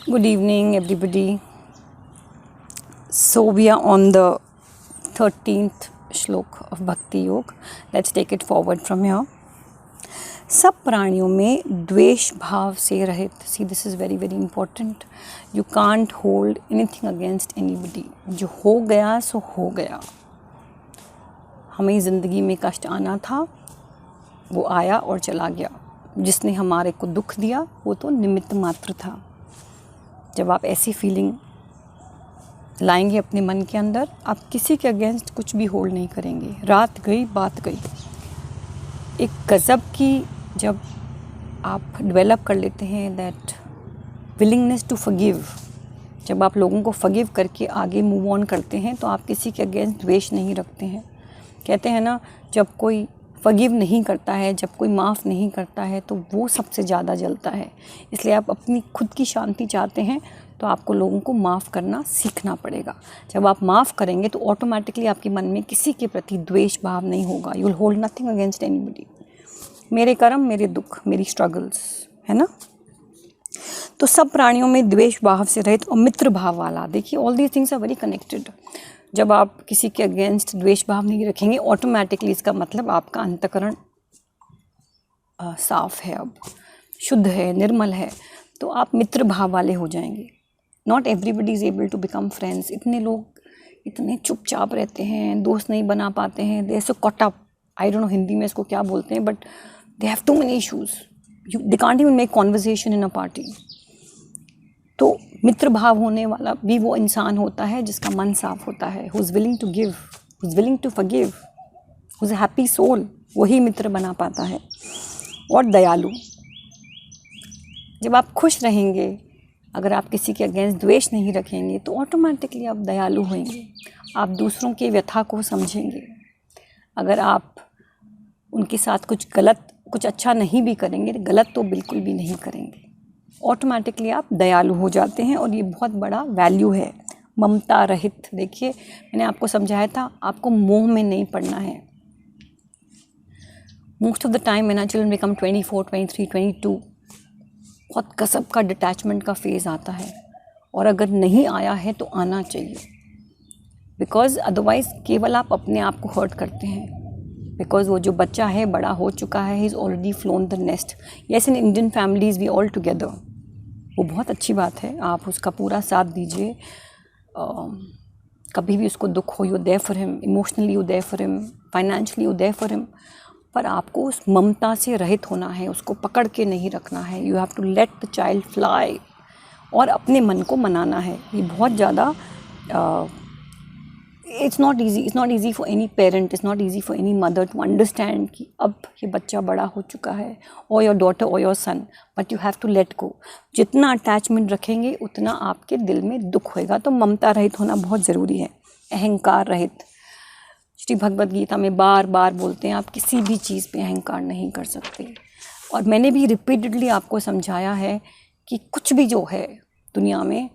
Good evening, everybody. So we are on the 13th श्लोक of Bhakti Yoga. Let's take it forward from here. सब प्राणियों में द्वेष भाव से रहित. See, this is very very important. You can't hold anything against anybody. जो हो गया सो हो गया. हमें ज़िंदगी में कष्ट आना था, वो आया और चला गया. जिसने हमारे को दुख दिया वो तो निमित्त मात्र था. जब आप ऐसी फीलिंग लाएंगे अपने मन के अंदर, आप किसी के अगेंस्ट कुछ भी होल्ड नहीं करेंगे. रात गई बात गई. एक गज़ब की जब आप डेवलप कर लेते हैं दैट विलिंगनेस टू फॉरगिव, जब आप लोगों को फॉरगिव करके आगे मूव ऑन करते हैं तो आप किसी के अगेंस्ट द्वेष नहीं रखते हैं. कहते हैं ना, जब कोई फॉरगिव नहीं करता है, जब कोई माफ़ नहीं करता है तो वो सबसे ज़्यादा जलता है. इसलिए आप अपनी खुद की शांति चाहते हैं तो आपको लोगों को माफ़ करना सीखना पड़ेगा. जब आप माफ़ करेंगे तो ऑटोमेटिकली आपके मन में किसी के प्रति द्वेष भाव नहीं होगा. You will hold nothing against anybody. मेरे कर्म मेरे दुख मेरी स्ट्रगल्स, है ना. तो सब प्राणियों में द्वेष भाव से रहित और मित्र भाव वाला. देखिए, all these things are very connected. जब आप किसी के अगेंस्ट द्वेष भाव नहीं रखेंगे, ऑटोमेटिकली इसका मतलब आपका अंतःकरण साफ है, अब शुद्ध है, निर्मल है, तो आप मित्र भाव वाले हो जाएंगे. Not everybody is able to become friends. इतने लोग इतने चुपचाप रहते हैं, दोस्त नहीं बना पाते हैं. They so caught up, I don't know Hindi में इसको क्या बोलते हैं, but they have too many issues. They can't even make conversation in a party. तो मित्र भाव होने वाला भी वो इंसान होता है जिसका मन साफ होता है, who is willing to give, who is willing to forgive, who is a happy soul. वही मित्र बना पाता है. और दयालु. जब आप खुश रहेंगे, अगर आप किसी के अगेंस्ट द्वेष नहीं रखेंगे तो ऑटोमेटिकली आप दयालु होंगे. आप दूसरों के व्यथा को समझेंगे. अगर आप उनके साथ कुछ अच्छा नहीं भी करेंगे, गलत तो बिल्कुल भी नहीं करेंगे, ऑटोमेटिकली आप दयालु हो जाते हैं. और ये बहुत बड़ा वैल्यू है, ममता रहित. देखिए, मैंने आपको समझाया था, आपको मोह में नहीं पड़ना है. Most of the time when our children become 24, 23, 22, बहुत गज़ब का डिटैचमेंट का फेज़ आता है. और अगर नहीं आया है तो आना चाहिए, बिकॉज़ अदरवाइज़ केवल आप अपने आप को हर्ट करते हैं. बिकॉज़ वो जो बच्चा है बड़ा हो चुका है, he is already flown the nest. Yes, in Indian families we all together. वो बहुत अच्छी बात है, आप उसका पूरा साथ दीजिए. कभी भी उसको दुख हो, you there for him. Emotionally you there for him, financially you there for him. पर आपको उस ममता से रहित होना है, उसको पकड़ के नहीं रखना है. You have to let the child fly. और अपने मन को मनाना है. ये बहुत ज़्यादा it's not easy for any parent, it's not easy for any mother to understand कि अब ये बच्चा बड़ा हो चुका है, और योर डॉटर और your son, but you have to let go. जितना अटैचमेंट रखेंगे उतना आपके दिल में दुख होएगा. तो ममता रहित होना बहुत ज़रूरी है. अहंकार रहित. श्री भगवद गीता में बार बार बोलते हैं, आप किसी भी चीज़ पे अहंकार नहीं कर सकते. और मैंने भी रिपीटेडली आपको समझाया है कि कुछ भी जो है दुनिया में,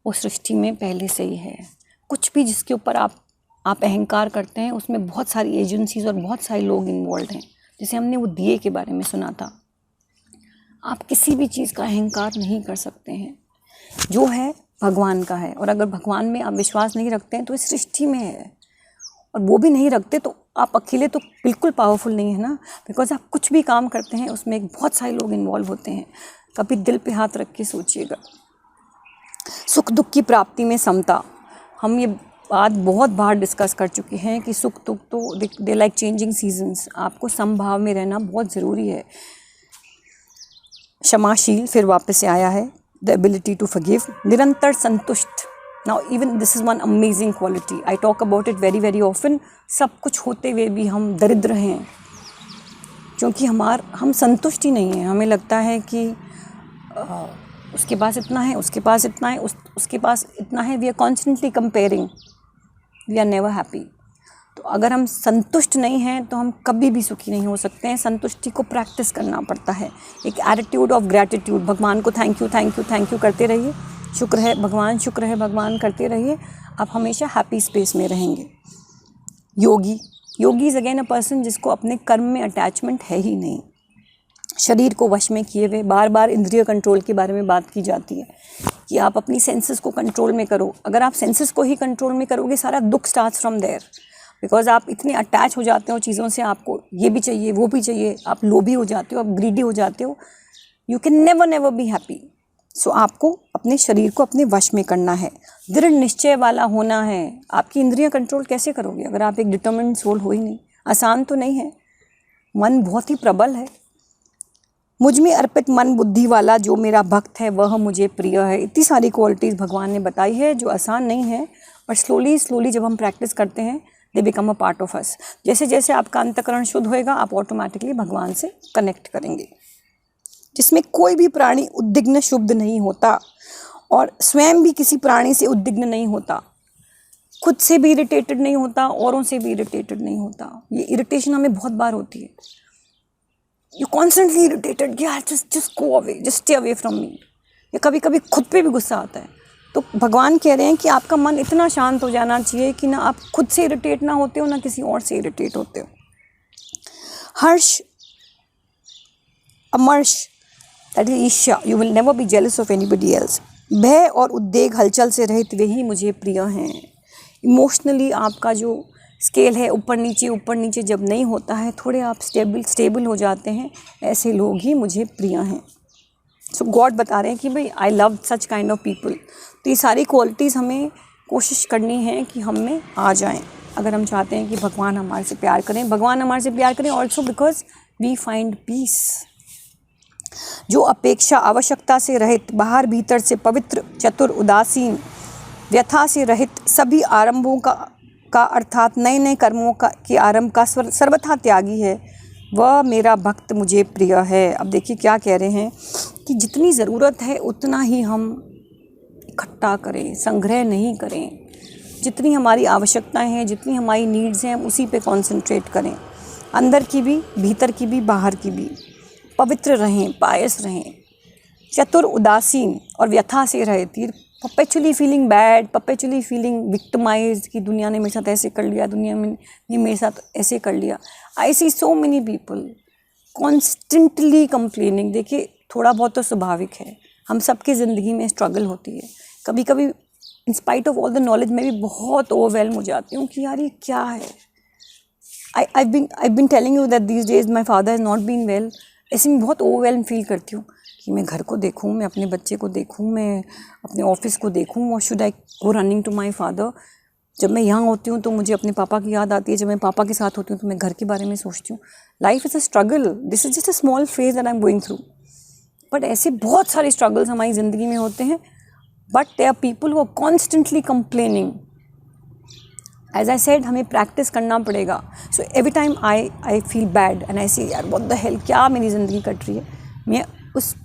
वो सृष्टि में पहले से ही है. कुछ भी जिसके ऊपर आप अहंकार करते हैं, उसमें बहुत सारी एजेंसीज़ और बहुत सारे लोग इन्वॉल्व हैं. जैसे हमने वो दिए के बारे में सुना था. आप किसी भी चीज़ का अहंकार नहीं कर सकते हैं. जो है भगवान का है. और अगर भगवान में आप विश्वास नहीं रखते हैं तो इस सृष्टि में है. और वो भी नहीं रखते तो आप अकेले तो बिल्कुल पावरफुल नहीं है ना. बिकॉज आप कुछ भी काम करते हैं उसमें बहुत सारे लोग इन्वॉल्व होते हैं. कभी दिल पे हाथ रख के सोचिएगा. सुख दुख की प्राप्ति में समता. हम ये बात बहुत बार डिस्कस कर चुके हैं कि सुख दुख तो दे लाइक चेंजिंग सीजन्स. आपको समभाव में रहना बहुत ज़रूरी है. क्षमाशील फिर वापस से आया है. The ability to forgive. निरंतर संतुष्ट. Now even this is one amazing quality. I talk about it very very often. सब कुछ होते हुए भी हम दरिद्र हैं, क्योंकि हम संतुष्ट ही नहीं हैं. हमें लगता है कि उसके पास इतना है, उसके पास इतना है, उसके पास इतना है. We are constantly comparing. We are never happy. तो अगर हम संतुष्ट नहीं हैं तो हम कभी भी सुखी नहीं हो सकते हैं. संतुष्टि को प्रैक्टिस करना पड़ता है. एक एटीट्यूड ऑफ ग्रैटिट्यूड. भगवान को thank you thank you thank you करते रहिए. शुक्र है भगवान, शुक्र है भगवान करते रहिए. आप हमेशा हैप्पी स्पेस में रहेंगे. योगी. योगी इज़ अगेन अ पर्सन जिसको अपने कर्म में अटैचमेंट है ही नहीं. शरीर को वश में किए हुए। बार बार इंद्रिय कंट्रोल के बारे में बात की जाती है कि आप अपनी सेंसेस को कंट्रोल में करो। अगर आप सेंसेस को ही कंट्रोल में करोगे, सारा दुख स्टार्ट्स फ्रॉम देयर, बिकॉज आप इतने अटैच हो जाते हो चीज़ों से, आपको ये भी चाहिए वो भी चाहिए, आप लोभी हो जाते हो, आप ग्रीडी हो जाते हो, you can never never be happy. So आपको अपने शरीर को अपने वश में करना है, दृढ़ निश्चय वाला होना है। आपकी इंद्रियां कंट्रोल कैसे करोगे अगर आप एक डिटर्मिन्ड सोल हो ही नहीं? आसान तो नहीं है, मन बहुत ही प्रबल है। मुझ में अर्पित मन बुद्धि वाला जो मेरा भक्त है वह मुझे प्रिय है। इतनी सारी क्वालिटीज़ भगवान ने बताई है जो आसान नहीं है, और स्लोली जब हम प्रैक्टिस करते हैं they become a part of us. जैसे जैसे आपका अंतःकरण शुद्ध होएगा, आप ऑटोमेटिकली भगवान से कनेक्ट करेंगे। जिसमें कोई भी प्राणी उद्विग्न शुद्ध नहीं होता, और स्वयं भी किसी प्राणी से उद्विग्न नहीं होता, खुद से भी इरिटेटेड नहीं होता, औरों से भी इरिटेटेड नहीं होता। ये इरिटेशन हमें बहुत बार होती है, यू कॉन्स्टेंटली इरिटेटेड, यार just go away, just stay away from me. या कभी कभी खुद पे भी गुस्सा आता है। तो भगवान कह रहे हैं कि आपका मन इतना शांत हो जाना चाहिए कि ना आप खुद से इरिटेट ना होते हो, ना किसी और से इरिटेट होते हो। हर्ष, अमर्ष, दैट इज ईर्ष्या, you will never be jealous of anybody else. भय और उद्वेग हलचल से रहित वे ही मुझे प्रिय हैं। इमोशनली आपका जो स्केल है ऊपर नीचे जब नहीं होता है, थोड़े आप स्टेबल हो जाते हैं, ऐसे लोग ही मुझे प्रिय हैं। सो गॉड बता रहे हैं कि भाई I love such kind of people. तो ये सारी क्वालिटीज़ हमें कोशिश करनी है कि हम में आ जाएं, अगर हम चाहते हैं कि भगवान हमारे से प्यार करें। भगवान हमारे से प्यार करें also because we find peace. जो अपेक्षा आवश्यकता से रहित, बाहर भीतर से पवित्र, चतुर, उदासीन, व्यथा से रहित, सभी आरंभों का अर्थात नए नए कर्मों के आरंभ का सर्वथा त्यागी है, वह मेरा भक्त मुझे प्रिय है। अब देखिए क्या कह रहे हैं कि जितनी ज़रूरत है उतना ही हम इकट्ठा करें, संग्रह नहीं करें। जितनी हमारी आवश्यकताएं हैं, जितनी हमारी नीड्स हैं, हम उसी पे कंसंट्रेट करें, अंदर की भी, भीतर की भी, बाहर की भी। पवित्र रहें, पायस रहें, चतुर, उदासीन और व्यथा से रहित। Perpetually feeling bad, perpetually feeling victimised कि दुनिया ने मेरे साथ ऐसे कर लिया, दुनिया ने मेरे साथ ऐसे कर लिया। I see so many people constantly complaining. देखिए थोड़ा बहुत तो स्वाभाविक है, हम सबकी ज़िंदगी में स्ट्रगल होती है। कभी कभी in spite of all the knowledge मैं भी बहुत ओवरवेल्म हो जाती हूँ कि यार ये क्या है। I've been telling you that these days my father has not been well। ऐसे में बहुत ओवरवेल्म फील करती हूँ कि मैं घर को देखूँ, मैं अपने बच्चे को देखूँ, मैं अपने ऑफिस को देखूँ, और should I go running to my father. जब मैं यहाँ होती हूँ तो मुझे अपने पापा की याद आती है, जब मैं पापा के साथ होती हूँ तो मैं घर के बारे में सोचती हूँ। Life is a struggle, this is just a small phase that I am going through. But ऐसे बहुत सारे स्ट्रगल्स हमारी ज़िंदगी में होते हैं, but there are people who are constantly complaining. As I said, हमें प्रैक्टिस करना पड़ेगा। So every time I feel bad and I say यार व्हाट द हेल, क्या मेरी ज़िंदगी कट रही है, मैं उस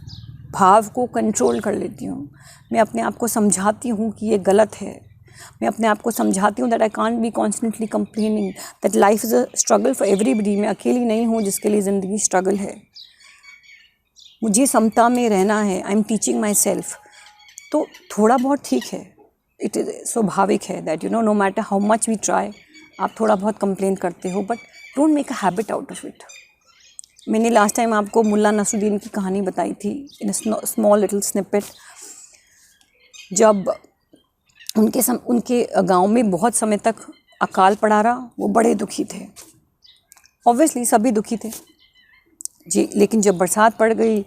भाव को कंट्रोल कर लेती हूँ। मैं अपने आप को समझाती हूँ कि ये गलत है। मैं अपने आप को समझाती हूँ that I can't be constantly complaining, that life is a struggle for everybody. मैं अकेली नहीं हूँ जिसके लिए ज़िंदगी स्ट्रगल है। मुझे समता में रहना है, I am teaching myself. तो थोड़ा बहुत ठीक है, इट इज़ स्वाभाविक है that no matter how much we try, आप थोड़ा बहुत कंप्लेन करते हो, but don't make a habit out of it. मैंने लास्ट टाइम आपको मुल्ला नसरुद्दीन की कहानी बताई थी इन स्मॉल लिटिल स्निपेट। जब उनके गांव में बहुत समय तक अकाल पड़ा रहा, वो बड़े दुखी थे। ऑब्वियसली सभी दुखी थे जी, लेकिन जब बरसात पड़ गई,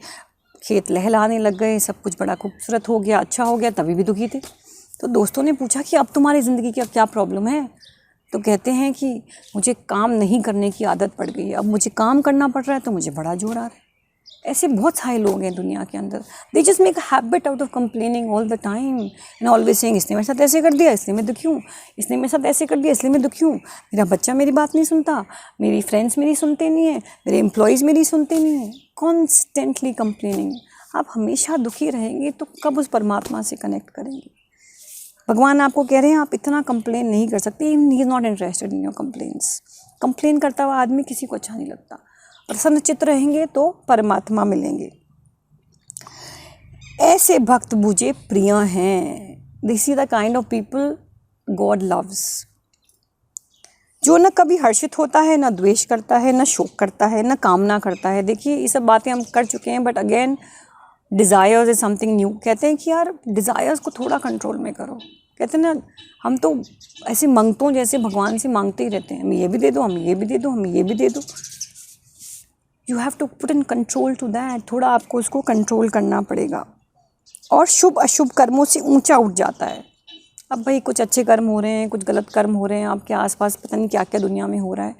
खेत लहलहाने लग गए, सब कुछ बड़ा खूबसूरत हो गया, अच्छा हो गया, तभी भी दुखी थे। तो दोस्तों ने पूछा कि अब तुम्हारी ज़िंदगी की क्या प्रॉब्लम है? तो कहते हैं कि मुझे काम नहीं करने की आदत पड़ गई है, अब मुझे काम करना पड़ रहा है तो मुझे बड़ा जोर आ रहा है। ऐसे बहुत सारे लोग हैं दुनिया के अंदर, they just make a habit out of complaining all the time and always saying इसने मेरे साथ ऐसे कर दिया इसलिए मैं दुखी हूँ, इसने मेरे साथ ऐसे कर दिया इसलिए मैं दुखी हूँ, मेरा बच्चा मेरी बात नहीं सुनता, मेरी फ्रेंड्स मेरी सुनते नहीं हैं, मेरे एम्प्लॉयज़ मेरी सुनते नहीं हैं। Constantly complaining. आप हमेशा दुखी रहेंगे तो कब उस परमात्मा से कनेक्ट करेंगे? भगवान आपको कह रहे हैं आप इतना कंप्लेन नहीं कर सकते। He is not interested in your complaints. Complain करता हुआ आदमी किसी को अच्छा नहीं लगता। प्रसन्नचित्त रहेंगे तो परमात्मा मिलेंगे। ऐसे भक्त मुझे प्रिय हैं। This is the kind of people God loves. जो न कभी हर्षित होता है, न द्वेष करता है, न शोक करता है, न कामना करता है। देखिए ये सब बातें हम कर चुके हैं, but again desires is something new. कहते हैं कि यार डिज़ायर्स को थोड़ा कंट्रोल में करो। कहते हैं ना, हम तो ऐसे मंगतों जैसे भगवान से मांगते ही रहते हैं, हमें ये भी दे दो, हमें ये भी दे दो, हमें ये भी दे दो। You have to put in control to that. थोड़ा आपको उसको कंट्रोल करना पड़ेगा। और शुभ अशुभ कर्मों से ऊंचा उठ जाता है। अब भाई कुछ अच्छे कर्म हो रहे हैं, कुछ गलत कर्म हो रहे हैं, आपके आसपास पता नहीं क्या क्या दुनिया में हो रहा है,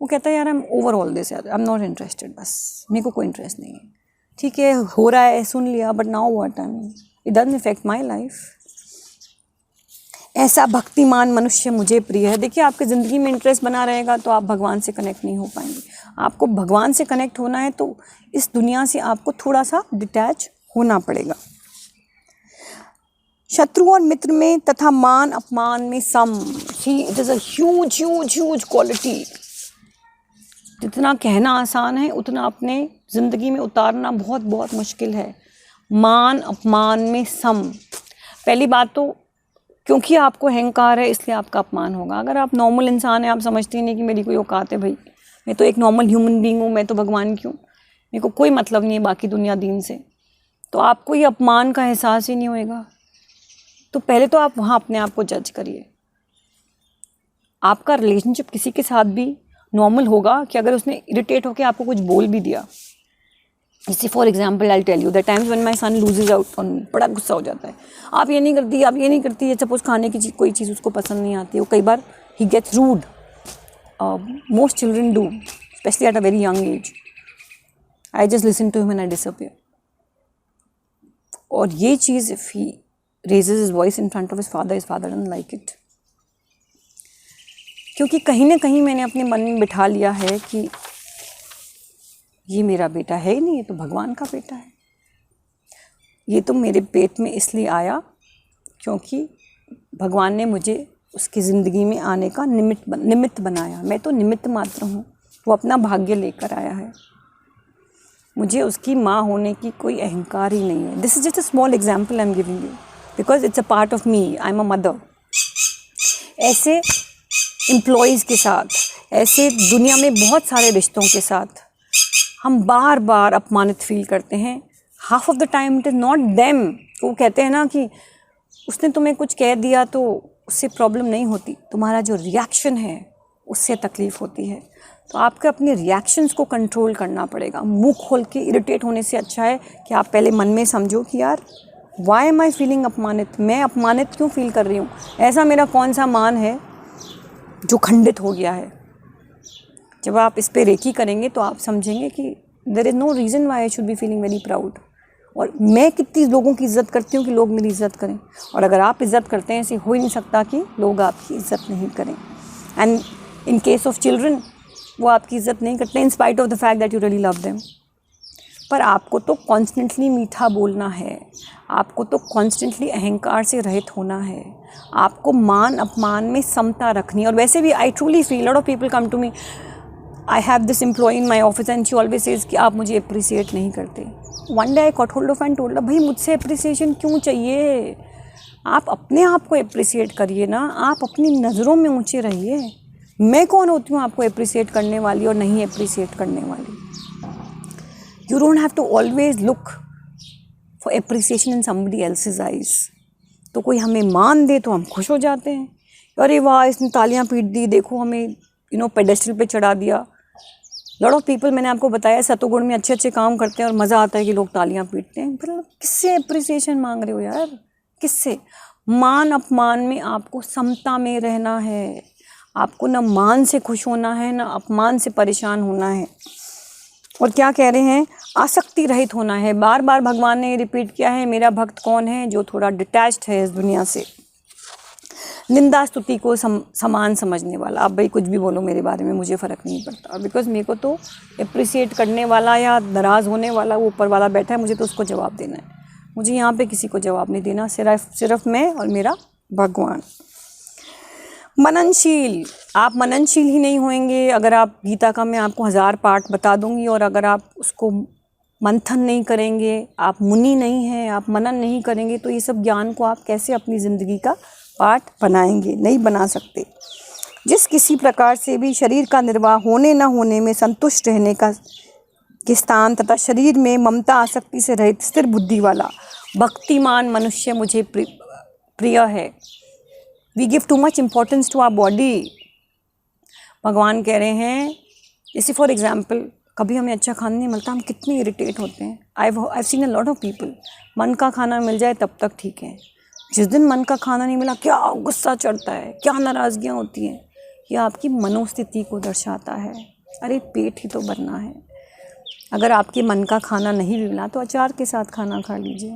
वो कहता है यार I am over all this, यार आई एम नॉट इंटरेस्टेड, बस मेरे को कोई इंटरेस्ट नहीं है। ठीक है, हो रहा है, सुन लिया, but now what, I mean it doesn't effect my life. ऐसा भक्तिमान मनुष्य मुझे प्रिय है। देखिए आपकी ज़िंदगी में इंटरेस्ट बना रहेगा तो आप भगवान से कनेक्ट नहीं हो पाएंगे। आपको भगवान से कनेक्ट होना है तो इस दुनिया से आपको थोड़ा सा डिटैच होना पड़ेगा। शत्रु और मित्र में तथा मान अपमान में सम। It is a huge huge huge quality. जितना कहना आसान है उतना अपने ज़िंदगी में उतारना बहुत बहुत मुश्किल है। मान अपमान में सम। पहली बात तो क्योंकि आपको अहंकार है इसलिए आपका अपमान होगा। अगर आप नॉर्मल इंसान हैं, आप समझते ही नहीं कि मेरी कोई औकात है, भाई मैं तो एक नॉर्मल ह्यूमन बीइंग हूँ, मैं तो भगवान क्यों, मेरे को कोई मतलब नहीं है बाकी दुनिया दीन से, तो आपको ये अपमान का एहसास ही नहीं होएगा। तो पहले तो आप वहाँ अपने आप को जज करिए। आपका रिलेशनशिप किसी के साथ भी नॉर्मल होगा कि अगर उसने इरिटेट होकर आपको कुछ बोल भी दिया। जैसे for example I tell you that times when my son loses out on me, बड़ा गुस्सा हो जाता है, आप ये नहीं करती, आप ये नहीं करती है। सपोज खाने की चीज़, कोई चीज़ उसको पसंद नहीं आती है, वो कई बार he gets rude. Most children do, especially at a very young age. I just listen to him and I disappear. और ये चीज़ if he raises his voice in front of his father doesn't like it। क्योंकि कहीं ना कहीं मैंने अपने मन में बिठा लिया है कि ये मेरा बेटा है ही नहीं, ये तो भगवान का बेटा है। ये तो मेरे पेट में इसलिए आया क्योंकि भगवान ने मुझे उसकी ज़िंदगी में आने का निमित्त बनाया। मैं तो निमित्त मात्र हूँ, वो अपना भाग्य लेकर आया है। मुझे उसकी माँ होने की कोई अहंकार ही नहीं है। This is just a small example I am giving you because it's a part of me, I am a mother. ऐसे एम्प्लॉयज़ के साथ, ऐसे दुनिया में बहुत सारे रिश्तों के साथ हम बार बार अपमानित फील करते हैं। Half of the time it is not them. वो कहते हैं ना कि उसने तुम्हें कुछ कह दिया तो उससे प्रॉब्लम नहीं होती, तुम्हारा जो रिएक्शन है उससे तकलीफ़ होती है। तो आपको अपने रिएक्शंस को कंट्रोल करना पड़ेगा। मुंह खोल के इरिटेट होने से अच्छा है कि आप पहले मन में समझो कि यार वाई एम आई फीलिंग अपमानित, मैं अपमानित क्यों फील कर रही हूँ, ऐसा मेरा कौन सा मान है जो खंडित हो गया है। जब आप इस पे रेकी करेंगे तो आप समझेंगे कि there is no reason why I should be feeling very proud. और मैं कितनी लोगों की इज़्ज़त करती हूँ कि लोग मेरी इज़्ज़त करें। और अगर आप इज़्ज़त करते हैं, ऐसे हो ही नहीं सकता कि लोग आपकी इज़्ज़त नहीं करें। And in case of children, वो आपकी इज़्ज़त नहीं करते in spite of the fact that you really love them. पर आपको तो कॉन्स्टेंटली मीठा बोलना है, आपको तो कॉन्स्टेंटली अहंकार से रहित होना है, आपको मान अपमान में समता रखनी है। और वैसे भी I truly feel lot of people come to me, I have this employee in my office and she always says कि आप मुझे अप्रिसिएट नहीं करते। One day I got hold of and told भाई मुझसे अप्रिसिएशन क्यों चाहिए, आप अपने आप को अप्रिसिएट करिए ना, आप अपनी नज़रों में ऊँचे रहिए। मैं कौन होती हूँ आपको अप्रिसिएट करने वाली और नहीं अप्रिसिएट करने वाली। You don't have to always look for appreciation in somebody else's eyes। तो कोई हमें मान दे तो हम खुश हो जाते हैं, अरे वाह इसने तालियां पीट दी, देखो हमें पेडेस्टल पे चढ़ा दिया। लॉट ऑफ पीपल, मैंने आपको बताया, सतोगुण में अच्छे अच्छे काम करते हैं और मज़ा आता है कि लोग तालियां पीटते हैं। मतलब किससे अप्रिसिएशन मांग रहे हो यार, किससे। मान अपमान में आपको समता में रहना है। आपको न मान से खुश होना है, न अपमान से परेशान होना है। और क्या कह रहे हैं, आसक्ति रहित होना है। बार बार भगवान ने रिपीट किया है, मेरा भक्त कौन है जो थोड़ा डिटैच्ड है इस दुनिया से। निंदा स्तुति को समान समझने वाला। आप भाई कुछ भी बोलो मेरे बारे में, मुझे फ़र्क नहीं पड़ता, बिकॉज मेरे को तो अप्रिसिएट करने वाला या नाराज़ होने वाला वो ऊपर वाला बैठा है, मुझे तो उसको जवाब देना है। मुझे यहाँ पे किसी को जवाब नहीं देना, सिर्फ मैं और मेरा भगवान। मननशील, आप मननशील ही नहीं होंगे अगर आप गीता का मैं आपको 1000 पाठ बता दूंगी और अगर आप उसको मंथन नहीं करेंगे, आप मुनि नहीं हैं, आप मनन नहीं करेंगे, तो ये सब ज्ञान को आप कैसे अपनी ज़िंदगी का पार्ट बनाएंगे, नहीं बना सकते। जिस किसी प्रकार से भी शरीर का निर्वाह होने न होने में संतुष्ट रहने का के स्थान तथा शरीर में ममता आसक्ति से रहित स्थिर बुद्धि वाला भक्तिमान मनुष्य मुझे प्रिय है। We give too much importance to our body. भगवान कह रहे हैं, जैसे फॉर एग्जाम्पल कभी हमें अच्छा खाना नहीं मिलता, हम कितने इरिटेट होते हैं। I seen a lot of people, मन का खाना मिल जाए तब तक ठीक है, जिस दिन मन का खाना नहीं मिला क्या गुस्सा चढ़ता है, क्या नाराज़गियाँ होती हैं। यह आपकी मनोस्थिति को दर्शाता है। अरे पेट ही तो भरना है। अगर आपके मन का खाना नहीं भी मिला तो अचार के साथ खाना खा लीजिए।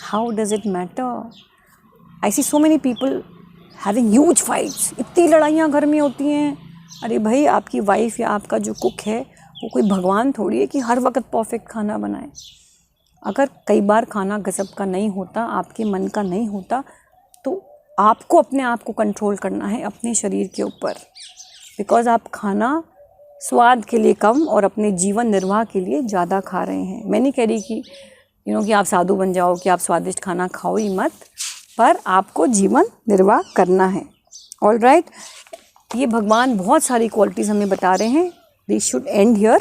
How does it matter? I see so many people having huge fights. इतनी लड़ाइयाँ घर में होती हैं। अरे भाई, आपकी वाइफ या आपका जो कुक है वो कोई भगवान थोड़ी है कि हर वक्त परफेक्ट खाना बनाए। अगर कई बार खाना गज़ब का नहीं होता, आपके मन का नहीं होता, तो आपको अपने आप को कंट्रोल करना है अपने शरीर के ऊपर। बिकॉज़ आप खाना स्वाद के लिए कम और अपने जीवन निर्वाह के लिए ज़्यादा खा रहे हैं। मैं नहीं कह रही कि कि आप साधु बन जाओ, कि आप स्वादिष्ट खाना खाओ ही मत, पर आपको जीवन निर्वाह करना है। ऑल राइट, ये भगवान बहुत सारी क्वालिटीज़ हमें बता रहे हैं। We should end here.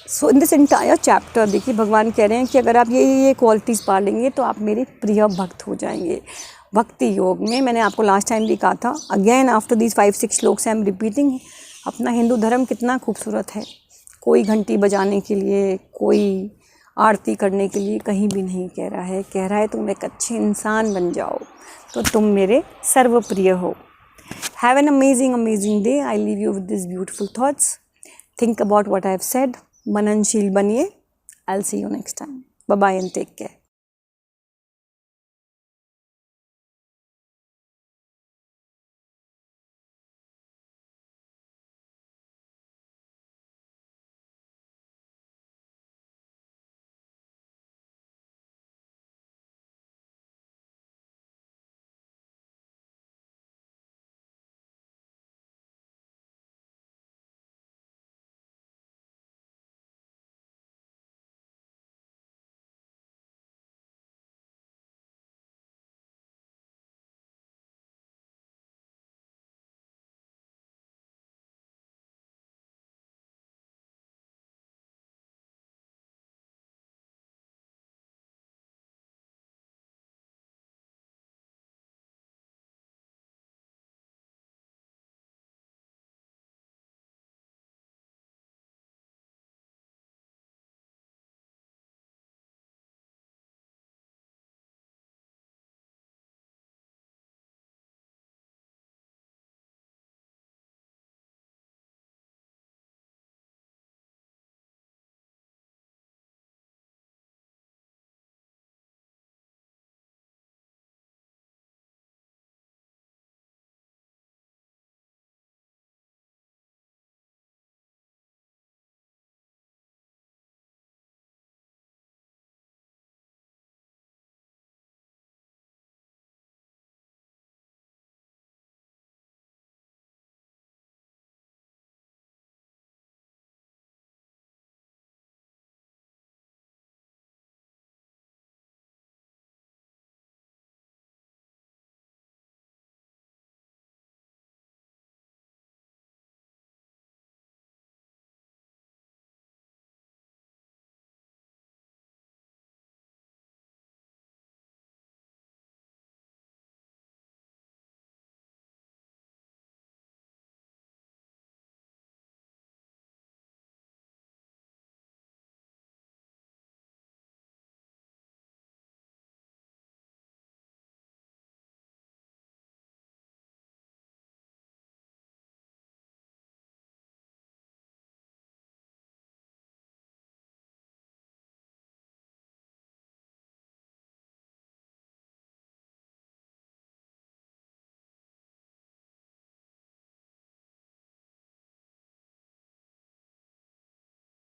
So in this entire chapter देखिए भगवान कह रहे हैं कि अगर आप ये क्वालिटीज़ पालेंगे तो आप मेरे प्रिय भक्त हो जाएंगे। भक्ति योग में मैंने आपको लास्ट टाइम भी कहा था, again after these 5-6 shlokas I am repeating, अपना हिंदू धर्म कितना खूबसूरत है। कोई घंटी बजाने के लिए, कोई आरती करने के लिए कहीं भी नहीं कह रहा है तुम एक अच्छे इंसान बन जाओ तो तुम मेरे सर्वप्रिय हो। Have an amazing day. I leave you with this beautiful thoughts. Think about what I have said. मननशील बनिए। I will see you next time. Bye bye and take care.